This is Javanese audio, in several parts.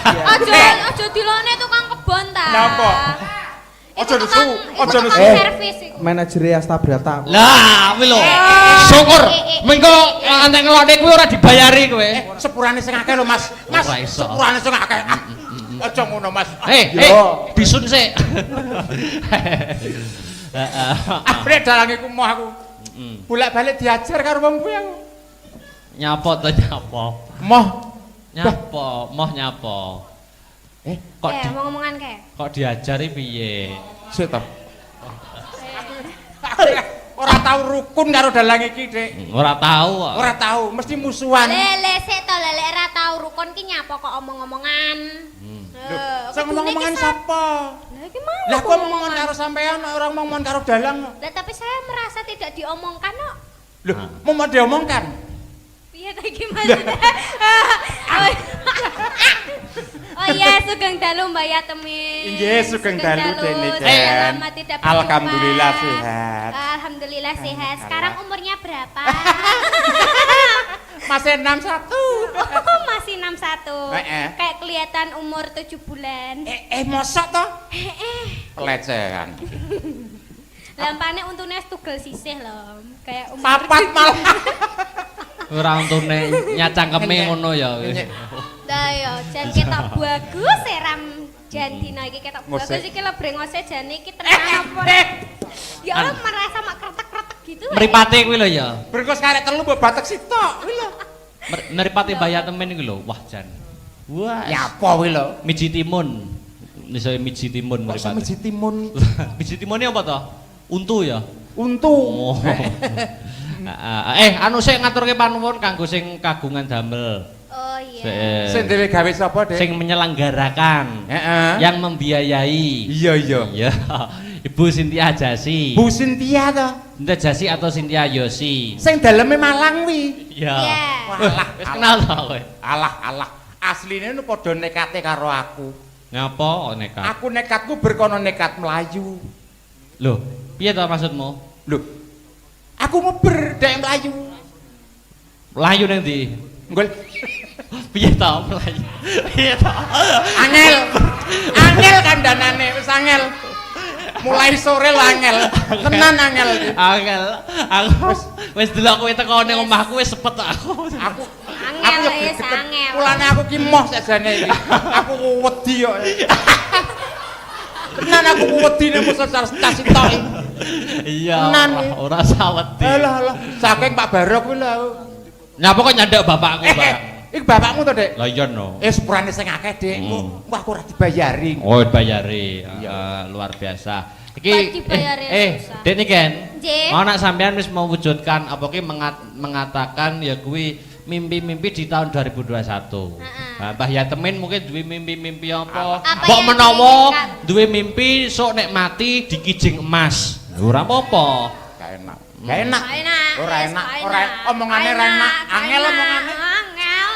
Aja dilone tukang kebon ta. Napa? Aja nesu, aja nesu. Servis iku. Manajer Astabrata. Lah, kuwi lho. Syukur mengko nek ngelone kuwi ora dibayari kowe. Sepurane sing akeh lho, Mas. Mas, Ora iso. sepurane sing akeh. Aja ngono, Mas. Bisun sik. Abre dalange ku moh aku. Bolak-balik diajar karo wong kuwi aku. Nyapa to nyapa? Moh. Moh nyapa? Kok ngomong-ngomongan kae. kok diajari piye? Sik to. Ora tau rukun karo dalang iki, Dik. Ora tahu kok. Ora tau, mesti musuhan. Lele sik to lele ora tau rukun ki nyapa kok omong-omongan. Sing ngomong-ngomongan sapa? Lah iki mau. Lah kok ngomong karo sampean ora ngomong karo dalang. Lah tapi saya merasa tidak diomongkan kok. Lho, mau diomongkan. Piye ta iki maksudnya? Oh iya, sugeng dalu Mbak Yatemin. Nggih, sugeng dalu dene, Jan. Selamat tidak berjumpa. Alhamdulillah sehat. Alhamdulillah sehat. Sekarang umurnya berapa? Masih 61. Oh, masih 61. Kayak kelihatan umur 7 bulan. Mosok to? Pelecehan. Lampane untune tugel sisih lho. Kayak umur Papat malah. Ora untune nyacangkeme ngono ya. Lah ya, jan ketok bagus seram jan dina iki ketok bagus iki lho brengose jan iki tenan apa. Ya Allah merasa mak kretek-kretek gitu. Mripate kuwi lho ya. Brengkos karek telu mbok batek sitok kuwi lho. Mripate Mbah Yatemin kuwi lho. Wah jan. Wah. Nyapa kuwi lho? Miji timun. Iso miji timun mripate. Miji timun. Miji timune apa to? Untu ya. Untu. Oh. Anu sik ngaturke panuwun kanggo sing kagungan damel. Oh iya. Sing dhewe gawe sapa, Dik? Sing menyelenggarakan. Yang membiayai. Iya. Iya. Ibu Sintia Jasi. Bu Sintia to. Sintia Jasi atau Sintia Yosi. Sing daleme Malang wi. Iya. Walah, wis kenal to kowe. Alah. Asline nu padha nekate karo aku. Ngapa nekat? Aku nekatku berkono nekat melayu. Loh, piye to maksudmu? Loh. Aku ngeber dek melayu. Melayu ning ndi? Nggol. Piye to melayu? Piye to? Angel kandhanane wis angel. Mulai sore lho angel. Tenan angel. Angel. Aku wis delok kowe teko ning omahku wis sepet aku. Aku angel wis angel. Mulane aku ki moh sajane iki. Aku wedi kok. Tenan aku wedi nek musuh tas tok. Iya. Ora sawedi. Alah. Saking Pak Barok kuwi lho. Nyapa kok nyandak bapakku, Pak? Iki bapakmu to, Dik? Lah iya no. Sepurane sing akeh, Dik. Wah, aku ora dibayari. Oh, dibayari. Luar biasa. Iki Dik niken. Mau nak sampean wis mewujudkan apa ki mengatakan ya kuwi mimpi-mimpi di tahun 2021. Mbah Yatemin mungkin duwe mimpi-mimpi apa? Mbok menawa duwe mimpi sok nek mati dikijing emas. Ora apa-apa. Gak enak. Ora omongane ra enak. Angel omongane. Angel.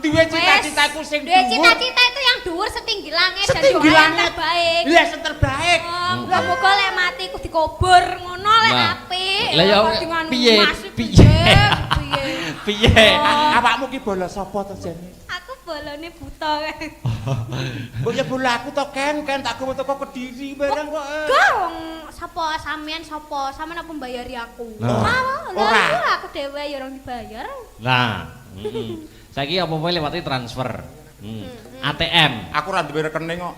Duwe cita-citaku sing dhuwur. Duwe cita-cita itu yang dhuwur setinggi langit dan setinggi langit terbaik. Lah terbaik. Muga-muga lek mati ku dikubur ngono lek apik. Lah ya piye? Piye? Awakmu ki bola sapa to jane? Aku bolone buta kae. Mbok ya bola aku to Ken tak gowo teko Kediri barang kok. Gong, sapa sampean sapa? Sampeyan apa mbayari aku? Ora. Aku dhewe ya ora dibayar. Nah, saiki apa-apa lewati transfer. ATM. Aku ora duwe rekening kok.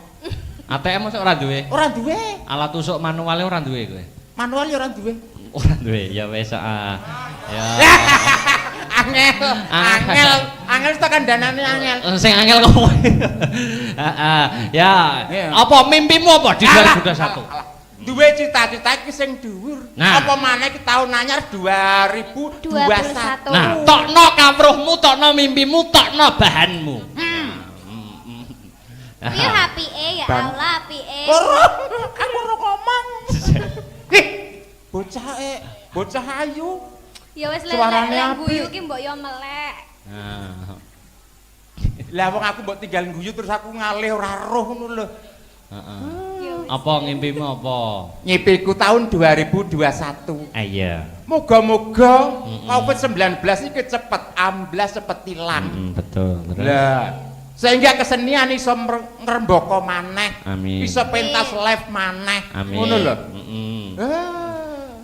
ATM mosok ora duwe? Ora duwe. Alat tusuk manuale ora duwe kowe? Manual ya ora duwe. Ora duwe. Ya wis ya. Angel tekan danane angel. Sing angel kowe. Ya. Apa mimpimu apa di 2021? Duwe cita-cita iki sing dhuwur. Apa maneh ki taun anyar 2021. Nah, tokno kawruhmu, tokno mimpimu, tokno bahanmu. Piye apike ya Allah apike. Aku ora ngomong. Bocah ayu. Ya wis lek guyu ki mbok yo melek. Lah wong aku mbok tinggal guyu terus aku ngalih ora roh ngono lho. Apa ngimpimu apa? Ngimpiku tahun 2021. Iya. Moga-moga Covid-19 iki cepet amblas cepet ilang. Betul. Lah, Sehingga kesenian iso ngrembaka maneh. Amin. Iso pentas live maneh. Ngono lho.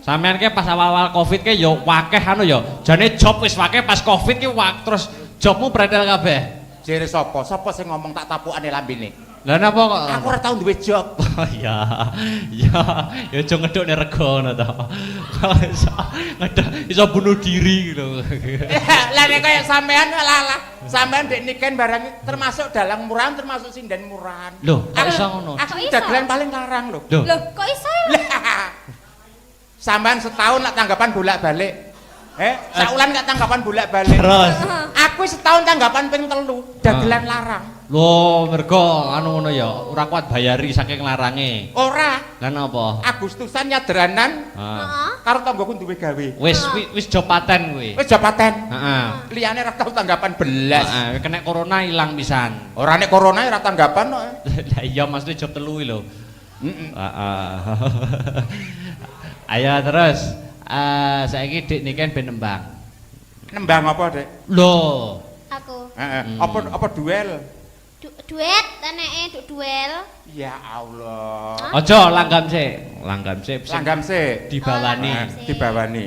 Sampeyan ki pas awal-awal Covid ki ya wakeh anu ya. Jane job wis wakeh pas Covid ki terus jobmu pretel kabeh. Jere sapa? Sapa sing ngomong tak tapukane lambene? Lah napa kok? Aku ora tau duwe job. Oh iya. Ya aja ngedukne rega ngono to. Iso bunuh diri gitu. Lah nek kaya sampean lah. Sampean ndek niken barang termasuk dalang murahan termasuk sinden murahan. Lho, kok iso ngono? Aku dagelan paling larang lho. Lho, kok iso? Sampean setahun nak tanggapan bolak-balik. Saulan gak tanggapan bolak-balik. Terus aku setahun tanggapan ping 3, dagelan larang. Lho, mergo anu ngono ya, ora kuat bayari saking larange. Ora. Lah napa? Agustusan nyaderanan. Karo tanggoku duwe gawe. Wis job paten kuwi. Wis job paten. Heeh. Liyane ora tau tanggapan belas. Heeh, kena corona ilang pisan. Ora nek corona ora tanggapan kok. Lah iya maksudnya job 3 lho. Heeh. Ayo terus. Saiki Dik niken ben nembang. Nembang apa, Dik? Lho. Aku. Heeh. Apa duel? Duet, eneke duel. Ya Allah. Aja langgam sik. Langgam sik. Langgam sik. Dibawani. Dibawani.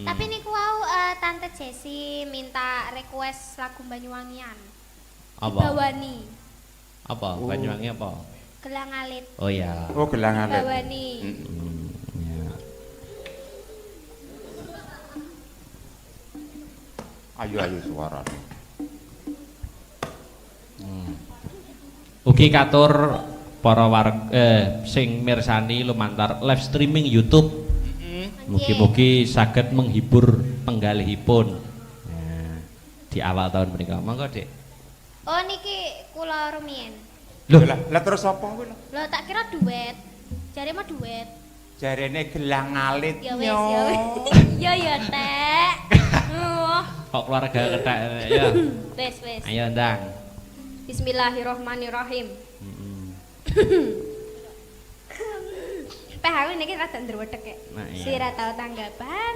Tapi niku wau Tante Jessi minta request lagu Banyuwangian. Apa? Dibawani. Apa? Banyuwangi apa? Gelang Alit. Oh iya. Oh, Gelang Alit. Dibawani. Ayo suarane. Ugi katur para sing mirsani lumantar live streaming YouTube. Mugi-mugi saged menghibur penggalihipun. Nah, di awal tahun menika. Monggo, Dik. Oh niki kula rumiyin. Lho, lah terus apa kuwi lho? Lho tak kira duet. Jare mah duet. Jarene Gelang Alit. Ya wis, ya wis. Ya Tek. Kok keluarga kethek ya. Wis. Ayo ndang. Bismillahirrahmanirrahim. Aku niki rada ndruwedhek kek. Sira tau tanggapan.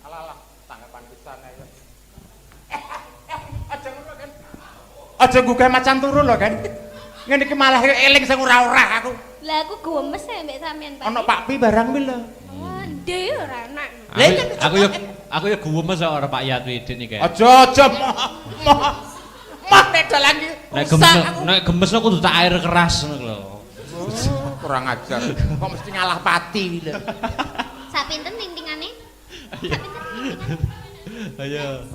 Alah, tanggapan pisan ayo. Aja ngono kan. Aja gugah macan turu lho kan. Ngene iki malah eling sing ora-ora aku. Lah aku gemes mbek sampean Pak. Ono Pak Pi barang kuwi lho. Ndhe ora enak. Aku ya gumes ora Pak Yat Widit niki. Aja mah nek dalan iki. Nek gemes kudu tak air keras ngono lho. Kurang ajar. Kok mesti ngalah pati lho. Sak pinten tintingane? Ayo.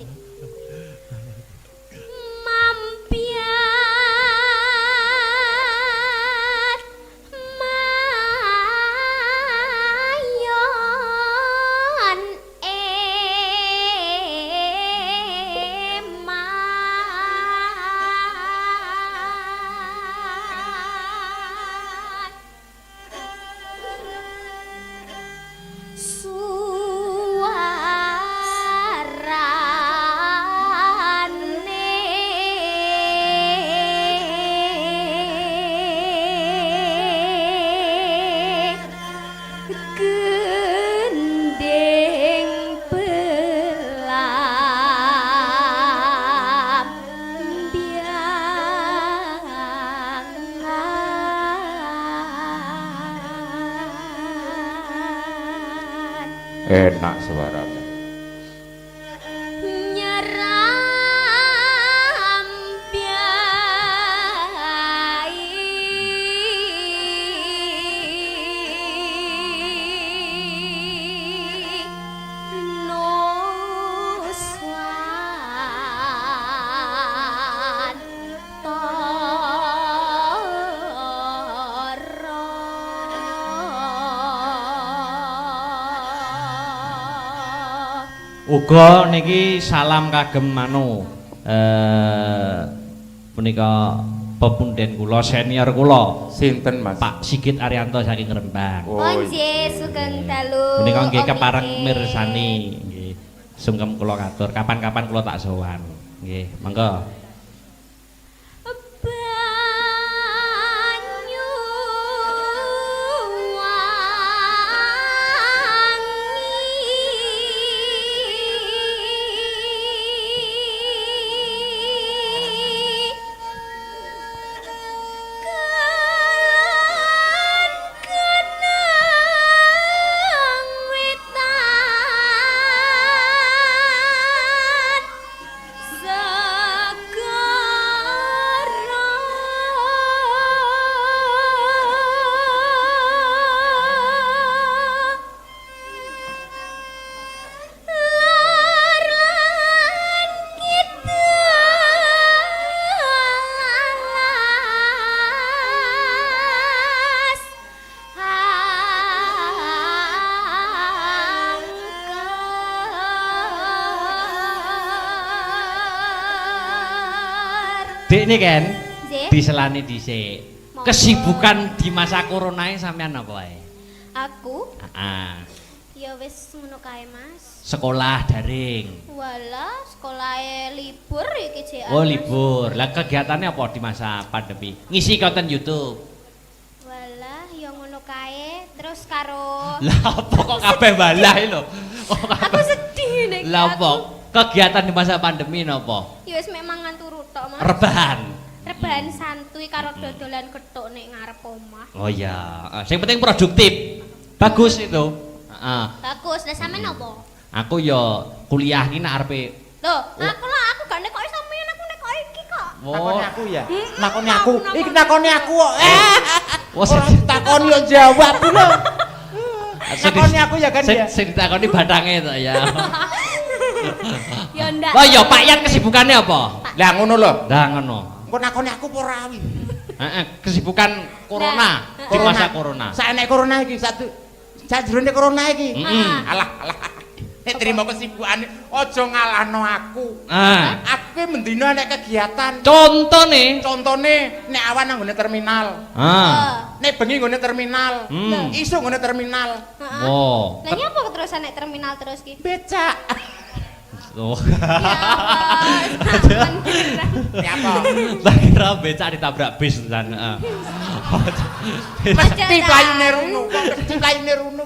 Enak suaranya. Uga niki salam kagem anu punika pepunden kula senior kula. Sinten Mas? Pak Sigit Arianto saking Rembang. Oh nggih sugeng dalu. Punika nggih kepareng mirsani nggih. Sungkem kula katur kapan-kapan kula tak sowan. Nggih, monggo. ini kan Nggih. diselani dhisik. Monggo. Kesibukan di masa corona ini sampean apa wae? Aku Heeh. ya wis ngono kae Mas. Sekolah daring. Walah, sekolahnya libur iki jek. Oh, libur. Lah kegiatannya apa di masa pandemi? Ngisi konten YouTube. Walah, ya ngono kae. Terus karo Lah apa kok kabeh balah lho. aku sedih nek. Lah apa? Kegiatan di masa pandemi napa? Ya wis mek mangan turu tok Mas. Rebahan. Rebahan santuy karo dodolan gethuk nek ngarep omah. Oh iya, yang penting produktif. Bagus itu. Heeh. Bagus, lah sampean opo? Aku ya kuliah iki nek arepe. Loh, aku gak nekoki sampean, aku nekoki iki kok. Nakoni aku ya. Mm-mm, Nakoni aku. nakoni. Iki nakoni aku kok. Wes Ora takoni yo jawab lho. Nakoni aku ya kan ya. Sing ditakoni batangnya to ya. Ya ndak. Oh iya, Pak Yan kesibukannya apa? Lah ngono lho. Lah ngono. Engko nakoni aku apa ora wi. Heeh, kesibukan corona di masa corona. Saenek corona iki sajrone corona iki. Alah. Nek trimo kesibukane aja ngalahno aku. Aku ki mendina nek kegiatan. Contone Nek awan nang nggone terminal. Nek bengi nggone terminal. Isuk nggone terminal. Oh. Lah nyapa keterusan nek terminal terus ki? Becak. Oh. Ya apa? Nyapa? Tak kira becak ditabrak bis lan. Mesti playune runo, mesti playune runo.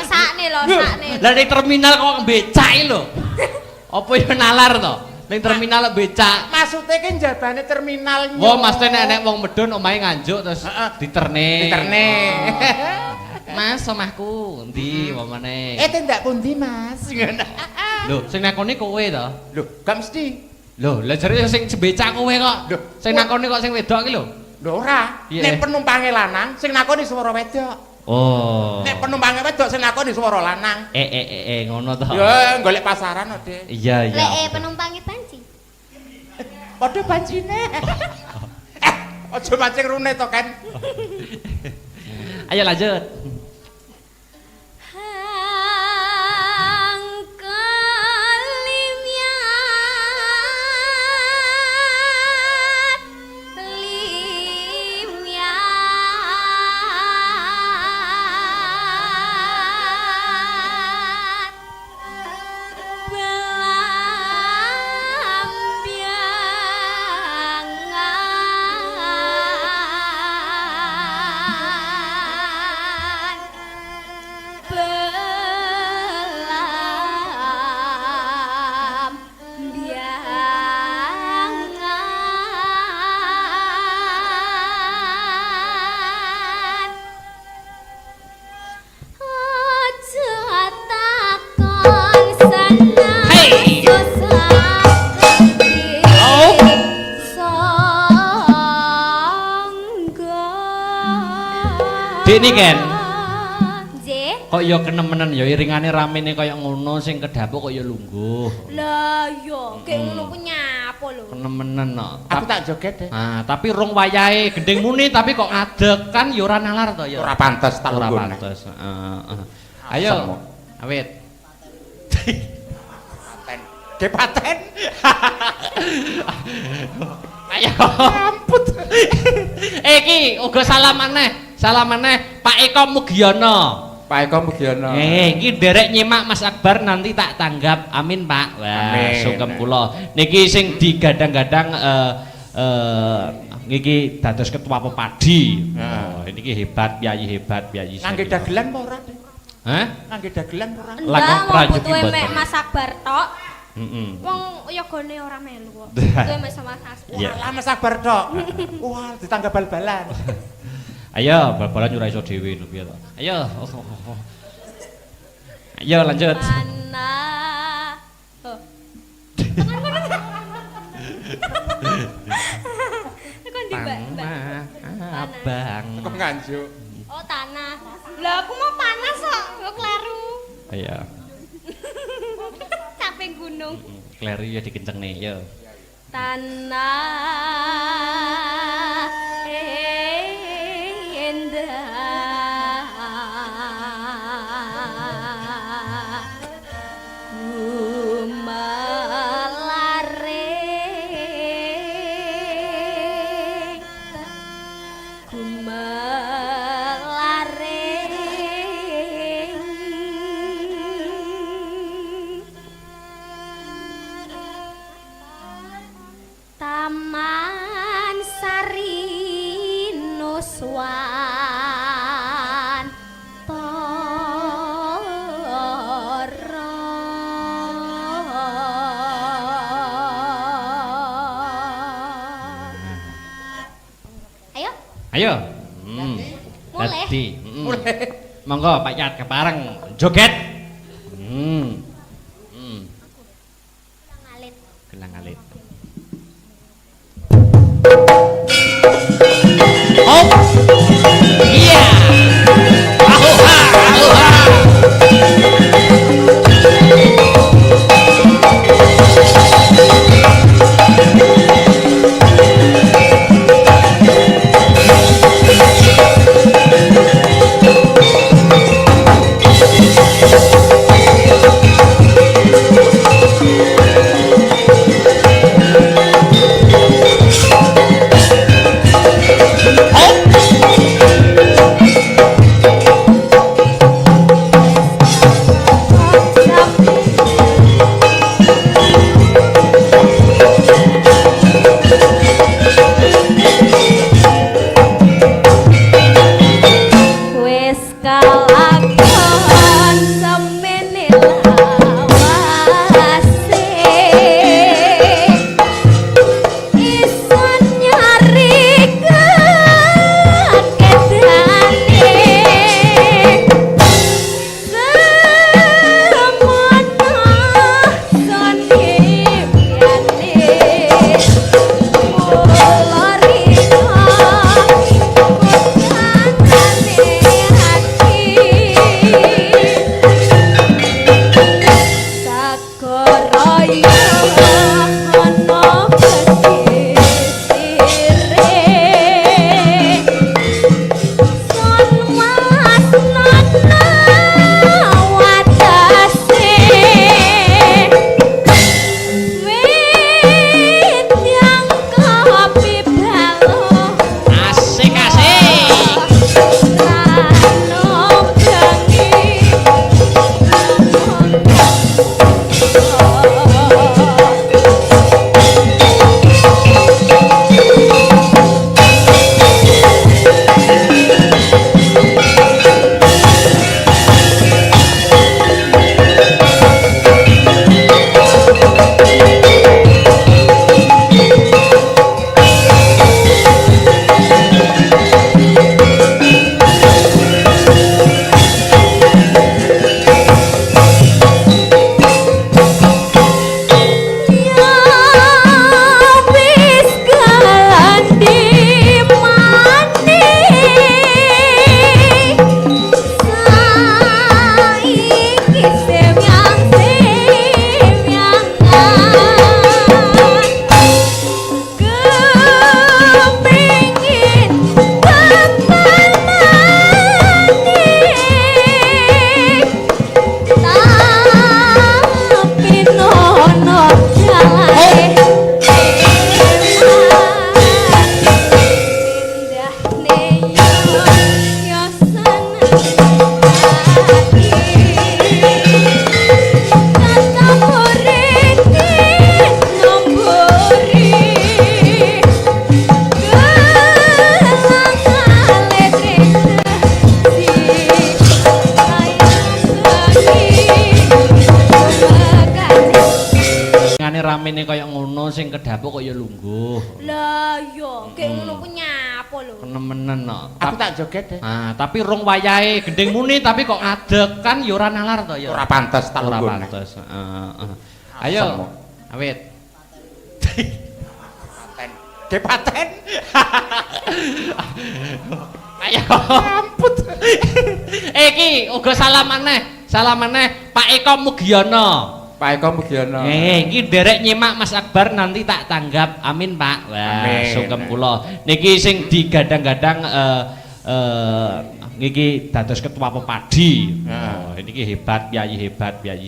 Sakne lho, sakne. Lah ning terminal kok becak iki lho. Apa ya nalar to? Ning terminal becak. Maksudnya ki jabane terminal. Wah, mesti nek wong medun omahe nganjuk terus diterne. Diterne. Mas, omahku endi wamane? Tendak pundi, Mas? Ngono. Lho, sing nakoni kowe to? Lho, gak mesti. Lho, lah jare sing becak kowe kok. Lho, Sing nakoni kok sing wedok iki lho. Lho ora. Iya. Nek penumpange lanang, sing nakoni swara wedok. Oh. Nek penumpange wedok, sing nakoni swara lanang. Ngono to. Ya, golek pasaran kok, Dik. Iya, iya. Lek penumpange panci. Padha bancine. Aja mancing rune to, Ken. Ayo lanjut. Ini kan kok ya kenemenan ya iringane ramene kaya ngono sing kedapuk kok ya lungguh. Lah yo kayak ngono ku nyapa lho. Kenemenan kok. Aku tak joget deh. Tapi rong wayahe gending muni tapi kok ngadeg kan ya ora nalar to ya. Ora pantes tak Ora lunggone. pantes. Ayo. Awit. Paten. Ge paten. Ayo. Ampun. Iki uga salam maneh Pak Eko Mugiono. Pak Eko Mugiono. Iki derek nyimak Mas Akbar nanti tak tanggap. Amin, Pak. Wah, amin. sungkem kula. Niki sing digadang-gadang niki dados ketua Pepadi. Oh, niki hebat, piyayi hebat, piyayi. Ngangge dagelan apa ora, Dik? Hah? Ngangge dagelan apa ora? Lakon Enggak, prajurit butuhe mboten. mek Mas Akbar tok. Heeh. Wong yogane ora melu kok. Butuhe mek sama Mas Akbar. Iya. Lah Mas Akbar tok. Wah, ditangga bal-balan. Ayo, bal-balan ora iso dhewe lho piye to. Ayo. Ayo lanjut. Mana? Oh. Tekan di Mbak. Abang. Kok nganjuk. Oh, tanah. Lah aku mau panas kok, kok kleru. Ayo. Capek gunung. Kleru ya dikenceng nih, yo. Tanah endah gumalare Ayo. Mulai. Mulai. Monggo Pak Yat kepareng joget. Gelang alit. Oh. Iya. Ahuha, ahuha. ramene kaya ngono sing kedapuk kaya lungguh. Lah iya, kayak ngono ku nyapa lho. Nemen kok. Aku tak joget deh. Ah, tapi rong wayahe gending muni tapi kok ngadeg kan ya ora nalar to ya. Ora pantes tak ora lungguh. pantes. Ayo. Awit. Kepaten. Ayo. Ampun. Iki uga salam maneh Pak Eko Mugiono. Pak Eko Mugiono. Iki derek nyimak Mas Akbar nanti tak tanggap. Amin, Pak. Wah, sungkem kula. Niki sing digadang-gadang niki dados ketua pepadi. Oh, niki hebat, Yayi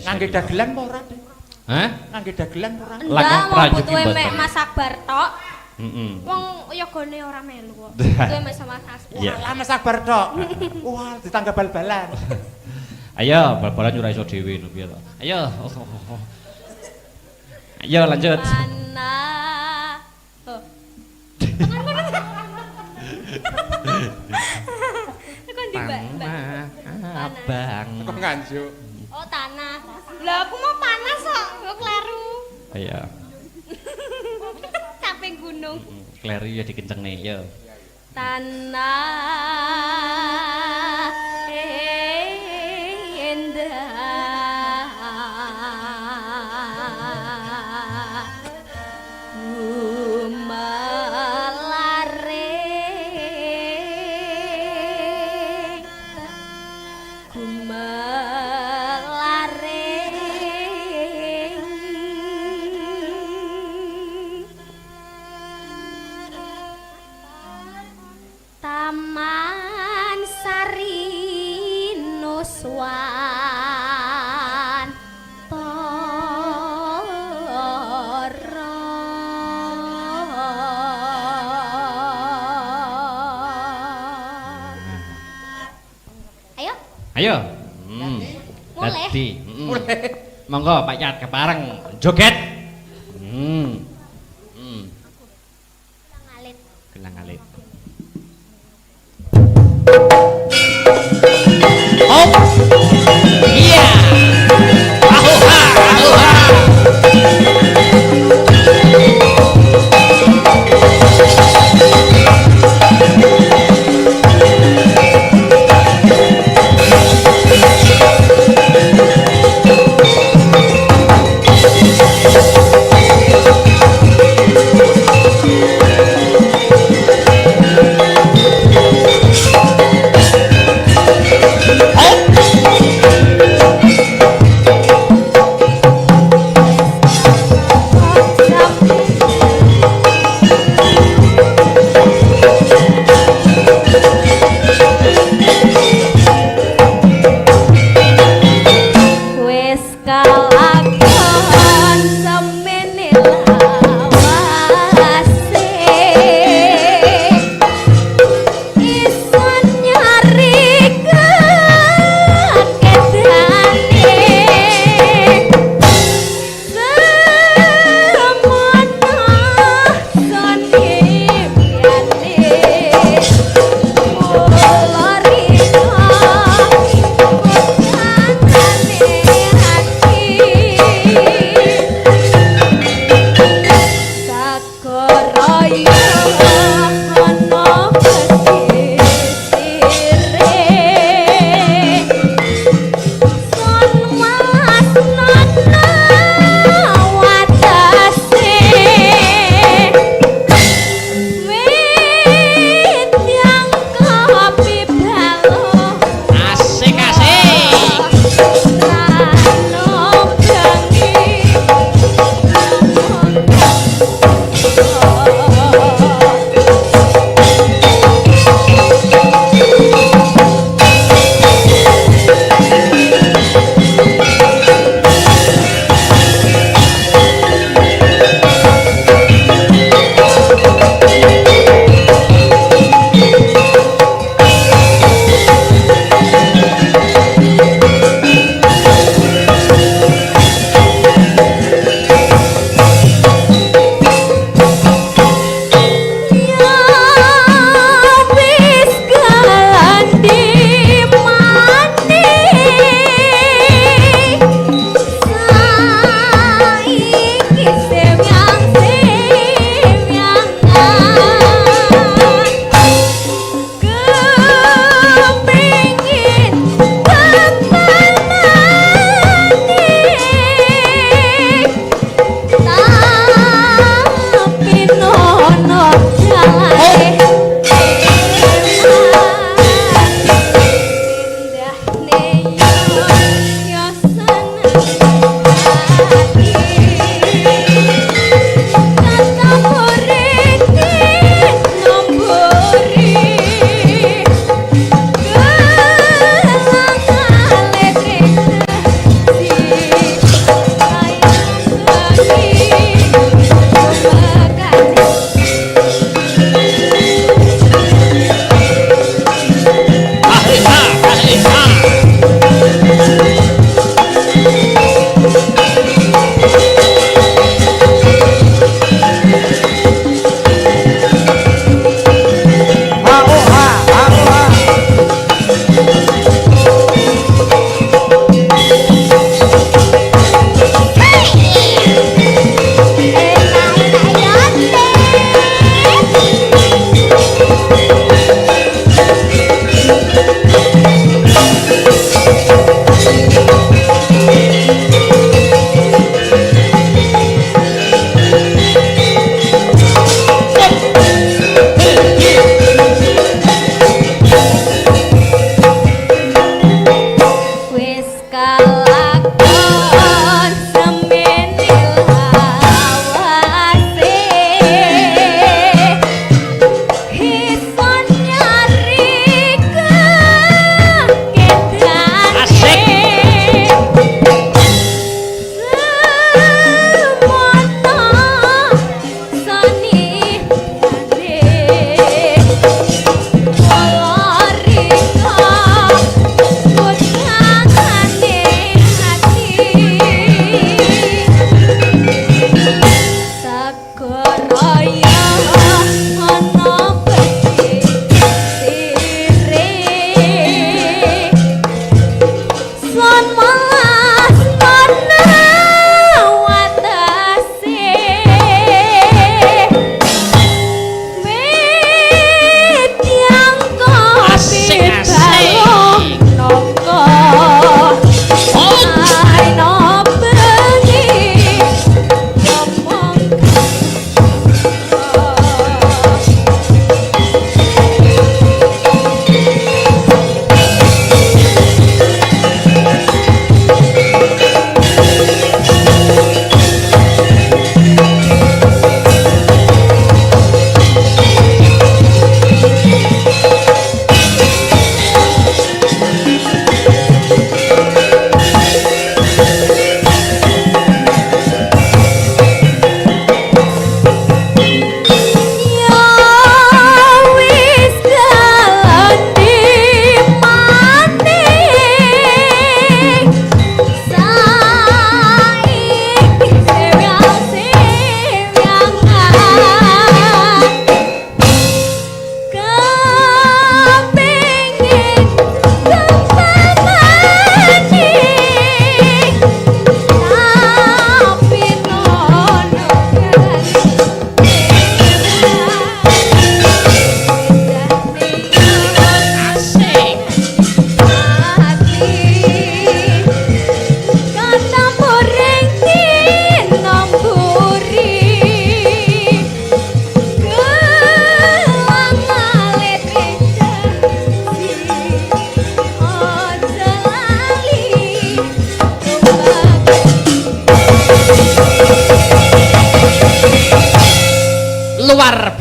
Ngangge dagelan apa ora, Dik? Hah? Ngangge dagelan apa ora? Langkah prajurit mek Mas Akbar tok. Heeh. Wong yogane ora melu kok. Kuwi mek sama Mas Akbar. Wah, Mas Akbar tok. Wah, ditangga bal-balan. Ayo, bal-balan ora iso dhewe lho piye to. Ayo. Ayo lanjut. Mana? Oh. Kon di Mbak. Abang. Kok nganjuk? Oh, tanah. Lah aku mau panas kok, kok kleru. Ayo. Capek gunung. Kleru ya dikenceng nih, yo. tanah endah gumalare Taman Sari Nuswan Ayo. Ayo. Mulai. Mulai. Monggo Pak Yat kepareng joget. Ngalit. Gelang alit. Oh. Iya. Ahuha, ahuha.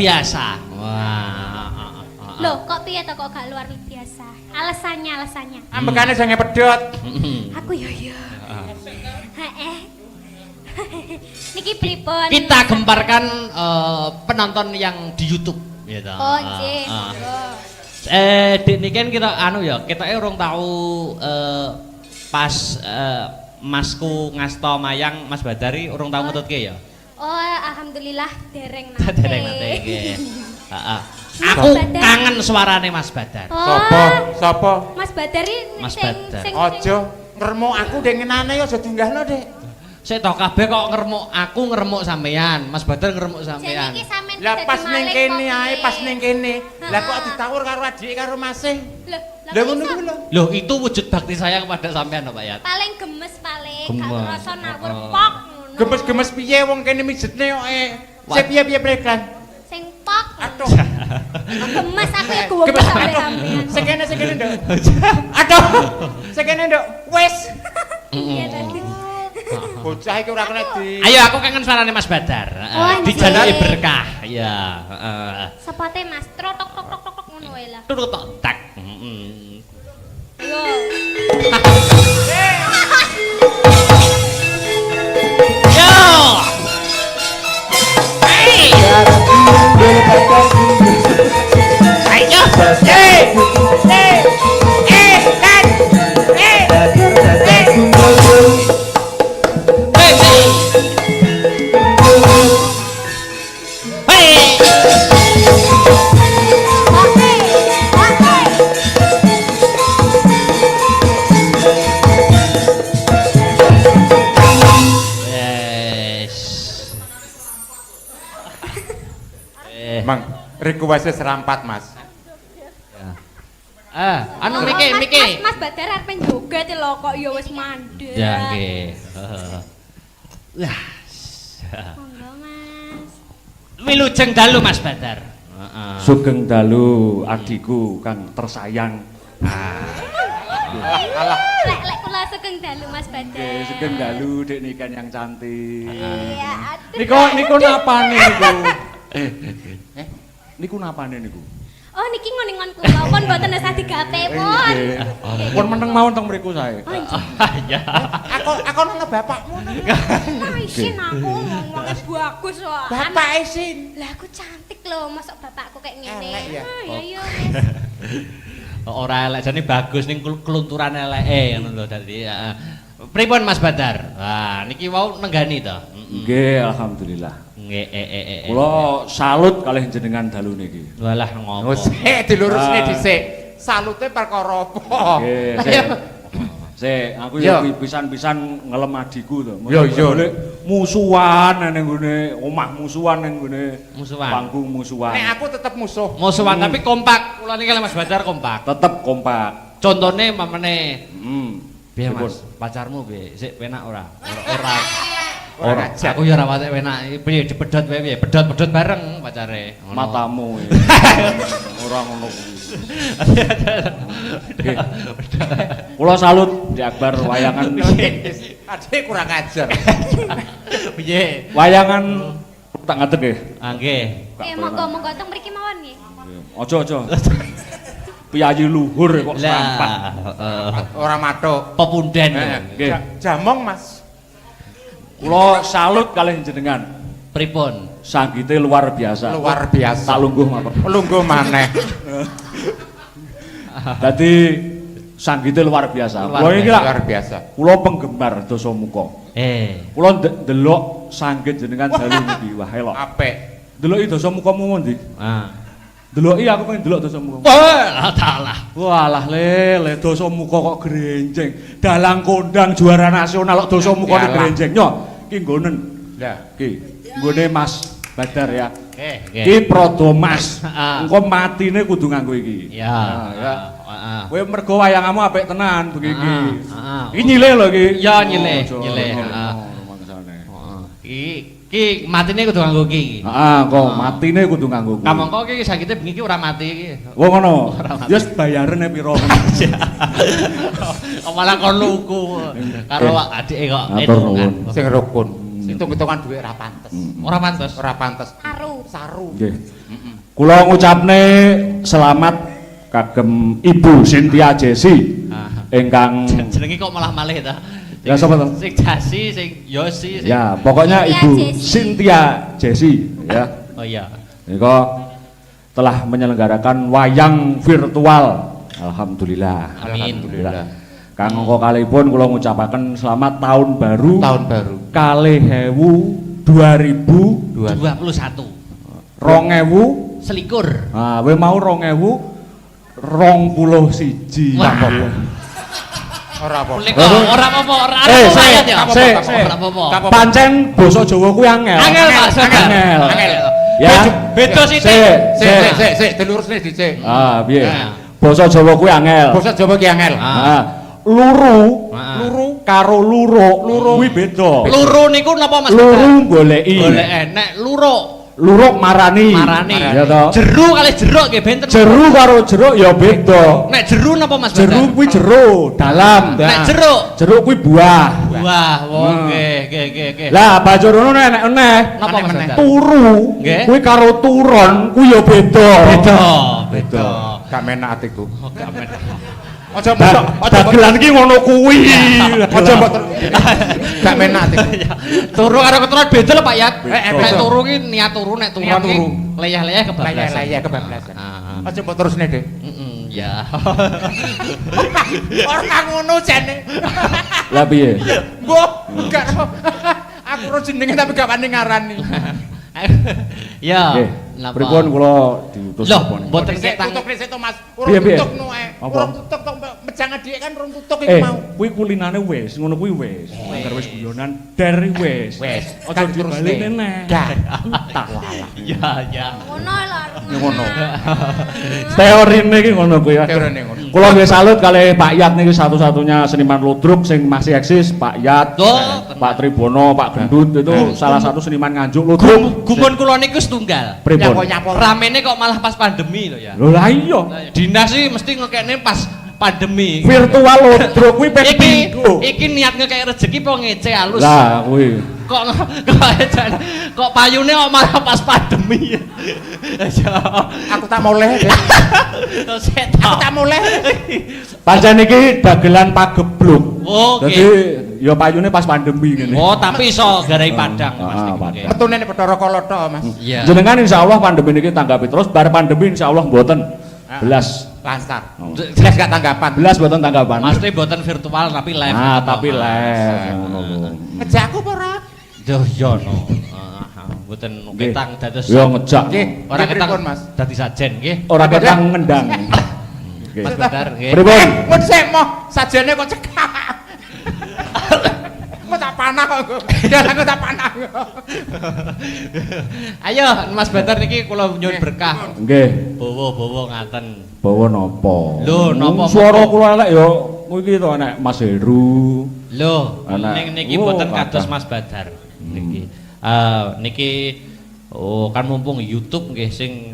biasa. Wah. Loh, kok piye to kok gak luar biasa? Alasannya. Ambekane jange pedhot. Aku yo. Heeh. Niki pripun? Kita gemparkan penonton yang di YouTube gitu. Oh, nggih. Dik niki kan kita kita urung tahu pas Masku ngasta mayang Mas Badari urung tahu ngetutke ya. Oh, alhamdulillah dereng nate. Dereng nate nggih. Heeh. Aku kangen suarane Mas Badar. Sopo? Mas Badari sing Aja ngremuk aku dengenane aja tunggahno, Dik. Sik to kabeh kok ngremuk sampean, Mas Badar ngremuk sampean. Jenenge sampean Lah pas ning kene ae, pas ning kene. Lah kok ditawur karo adike karo Masih. Lah ngono kuwi lho. Loh, itu wujud bakti saya kepada sampean, Pak Yat. Paling gemes paling, gak Gemes. kerasa nawur pok ngono. Gemes-gemes piye wong kene mijetne kok sik piye prekan. Sing pok. Aduh. Gemes aku ya gowo sampean. Sing kene Nduk. Aduh. Sing kene Nduk. Wis. Iya tadi. Bocah iki ora kena di. Ayo aku kangen suarane Mas Badar. Dijaluki berkah. Iya, heeh. Sepote Mas, trotok tok tok tok ngono wae lah. Turut tok tak. Yo. Yo. Hey. Ayo. Mang, request serampat, Mas. Anu Miki. Mas Badar arep njoget lho kok ya wis mandek. Ya nggih. Wah. Monggo Mas. Wilujeng dalu Mas Badar. Heeh. Sugeng dalu adikku kang tersayang. Alah. Lek kula sugeng dalu Mas Badar. Sugeng dalu Dek Niken yang cantik. Iya, aduh. Niku napane niku? Niku napane niku? Oh niki ngoningon kula pun mboten usah digapepun. Pun meneng mawon teng mriku sae. Ya. Aku nang bapakmu. Nah, isin aku ngomongnya bagus kok. Bapak isin. Lah aku cantik loh, masuk bapakku kayak ngene. Elek ya? Ya iya. Ora elek jane bagus ning kelunturan eleke ngono lho dadi. Pripun Mas Badar? Wah, niki wau nenggani to. Nggih, alhamdulillah. Nggih. Kula salut kalih jenengan dalu niki. Walah ngopo. Sik dilurusne dhisik. Salute perkara apa? Nggih, Sik, aku ya pisan-pisan ngelem adikku to. Yo. Musuhan ning gone omah musuhan ning gone Musuhan. panggung musuhan. Nek aku tetep musuh. Musuhan tapi kompak. Kula niki Mas Badar kompak. Tetep kompak. Contone mamene. Piye Pripun? Mas? Pacarmu piye? Sik penak ora? Ora. Aku ya ora patek penak. Piye dipedhot wae piye? Pedhot bareng pacare. Ngono. Matamu. Ora ngono kuwi. Kula salut Di Akbar wayangan Adik kurang ajar. Piye? wayangan tak ngadeg nggih. Nggih. Monggo teng mriki mawon nggih. Aja. Piyayi luhur kok serampat. Ora matuk. Pepunden. Nggih. Jamong, Mas. Kula salut kalih jenengan. Pripun? Sanggite luar biasa. Luar biasa. Tak lungguh mawon. Lungguh maneh. Dadi sanggite luar biasa. Kula iki Luar biasa. kula penggemar Dasamuka. Kula ndelok sanggit jenengan dalu niki wah elok. Apik. Ndeloki Dasamuka mu ndi? Deloki aku pengen delok Dasamuka. Wah, talah. Walah le Dasamuka kok grenjeng. Dalang kondang juara nasional kok Dasamuka Yalah. grenjeng. Nyo, ki nggonen. Lah, Ki, nggone Mas Badar ya. Nggih. Ki Prodo Mas. Engko matine kudu nganggo iki. Ya. Ya. Kowe mergo wayangamu apik tenan begini. Heeh. Iki nyile lho iki. Ya nyile. Mangsane. Ki matine kudu nganggo ki. Heeh, kok matine kudu nganggo kuwi. Kamangka ki sakite bengi ki ora mati iki. Wong ngono. Ya wis bayarene pira ngono. Malah kon luku karo adike kok. Matur nuwun. sing rukun. Hitung-hitungan dhuwit ora pantes. Ora pantes. Ora pantes. Aru. Saru. Nggih. Kula ngucapne selamat kagem Ibu Cynthia Jesi ingkang jenenge kok malah malih ta. Ya sapa to? Sing Jasi, sing Yosi, sing Ya, pokoknya Ibu Cynthia Jesi ya. Oh iya. Nika telah menyelenggarakan wayang virtual. Alhamdulillah. Amin. Alhamdulillah. Kanggo kalipun kula ngucapaken selamat tahun baru. Tahun baru. Kalih 2021. 2000 selikur. Nah, kowe mau 2021. Ora apa. Ora apa-apa, ora ayat ya. Ora apa-apa. Pancen basa Jawa kuwi angel. Angel, Mas. Angel. Ya. Beda sithik. Sik, dilurusne dhisik. Piye? Basa Jawa kuwi angel. Basa Jawa ki angel. Luru karo luro kuwi beda. Luru niku napa Mas? Luru goleki. Golek nek luruk Luruk marani. Ya toh. Jeru kali jeruk nggih benten. Jeru karo jeruk ya beda. Nek jeru napa Mas? Jeru kuwi jero dalam. Nek jeruk kuwi buah. Buah. Nggih. Lah bajurono nek eneh napa Mas? Turu kuwi karo turon kuwi ya beda. Beda. Gak menak atiku. Gak menak. Aja dagelan iki ngono kuwi. Aja mbok gak menak atiku. Turu karo keturunan beda lho Pak Yat. Nek turu ki niat turu, nek turon ki leyah-leyah kebablasan. Leyah kebablasan. Aja mbok terusne, Dik. Ya. Ora ngono jane. Lah piye? Mbok, gak aku ro jenenge tapi gak wani ngarani. Ya. Pripun kula diutus napa? Mboten ketang. Tutuk sik to Mas. Urung tutuk ae. Urung tutuk to mejang dhek kan urung tutuk iki mau. Kuwi kulinane wis, ngono kuwi wis. Angger wis guyonan der wis. Aja dibaleni neh. Tak walah. Ya. Ngono lho. Ngono. Teorine iki ngono kuwi. Teorine ngono. Kula nggih salut kalih Pak Yat niki satu-satunya seniman ludruk sing masih eksis, Pak Yat. Pak Tribono, Pak Gendut itu salah satu seniman Nganjuk ludruk. Gumun kula niku setunggal. Nyapa. Ramene kok malah pas pandemi lho ya. Lho lah iya. Dinas sih mesti ngekekne pas pandemi. Virtual ludruk kuwi ping iki niat ngekek rezeki apa ngece halus. Lah kuwi. Kok payune kok malah pas pandemi. Aku tak moleh. Aku tak moleh. Pancen iki dagelan pagebluk. Oke. Dadi ya payune pas pandemi ngene. Oh, tapi iso garai Padang Mas niki. Metune nek Bathara Kala tok, Mas. Jenengan insyaallah pandemi niki tanggapi terus bar pandemi insyaallah mboten belas lancar. Belas gak tanggapan. Belas mboten tanggapan. Mesti mboten virtual tapi live. Tapi live ngono lho. Ngejakku apa ora? Yo no. Mboten ketang dados. Yo ngejak. Nggih, Ora ketang Mas. dadi sajen nggih. Ora ketang ngendang. Mas Badar nggih. Pripun? Mun sik moh sajane kok cekak. Kok tak panah kok. Dalang tak panah. Ayo Mas Badar niki kula nyuwun berkah. Nggih. Bawa-bawa ngaten. Bawa napa? Lho, napa? Suara kula elek ya kuwi to nek Mas Heru. Lho, ning niki mboten kados Mas Badar. Niki. Niki kan mumpung YouTube nggih sing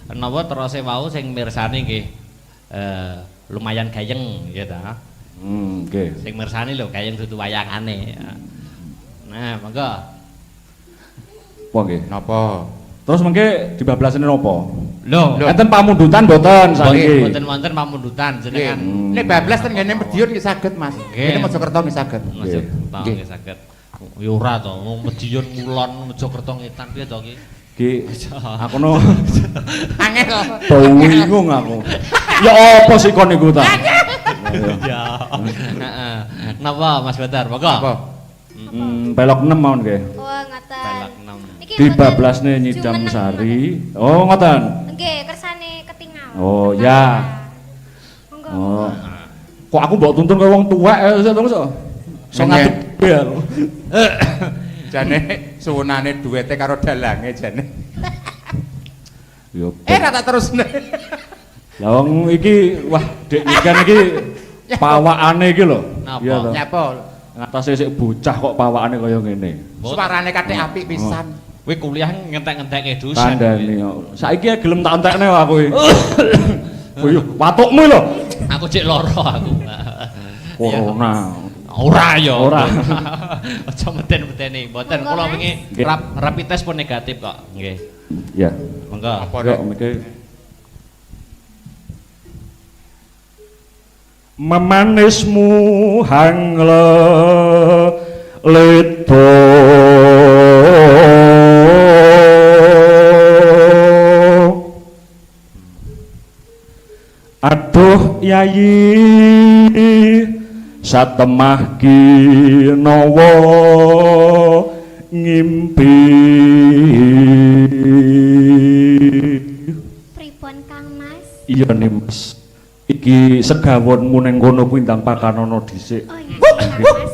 napa terose wau sing mirsani nggih lumayan gayeng ya ta. Nggih. Sing mirsani lho gayeng dudu wayangane. Nah, monggo. Apa nggih? Napa? Terus mengke dibablasane napa? Lho, enten pamundutan mboten saiki. Mboten wonten pamundutan jenengan. Nek bablas ten ngene Medion nggih saged, Mas. Ngene Mojokerto nggih saged. Mojokerto nggih saged. Ya ora to, wong Medion Kulon Mojokerto ngetan piye to iki? Ki aku no angel. Bingung aku. Ya apa sih kon niku ta? Ya. Heeh. Napa Mas Badar? Monggo. Apa? Pelok 6 mawon nggih. Oh, ngoten. Pelak 6. Dibablasne Nyidam Sari. Oh, ngoten. Nggih, kersane ketinggal. Oh, ya. Monggo. Oh. Kok aku mbok tuntun kaya wong tuwek so ngadep bel. Jane suwunane duwete karo dalange jane. Yo. Ora tak terusne. Lah wong iki wah Dek Niken iki pawakane iki lho. Napa? Nyapa? Ngatasi sik bocah kok pawakane kaya ngene. Suarane kathek apik pisan. Kowe kuliah ngentek-ngentekke dosen. Kandhani kok. Saiki gelem tak entekne aku iki. Oh iya, watukmu lho. Aku cek loro aku. Corona. Ora ya. Ora. Aja meden-medeni, mboten kula wingi rapid test pun negatif kok. Nggih. Ya. Monggo. Apa Yo mriki. Memanismu hangle leto aduh yayi satemah kinawa ngimpi Pripun Kang Mas? iya nih Mas iki segawonmu neng kono kuwi ndang pakanono dhisik Oh iya Kang Mas.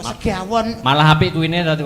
Kok segawon Malah apik kuwine to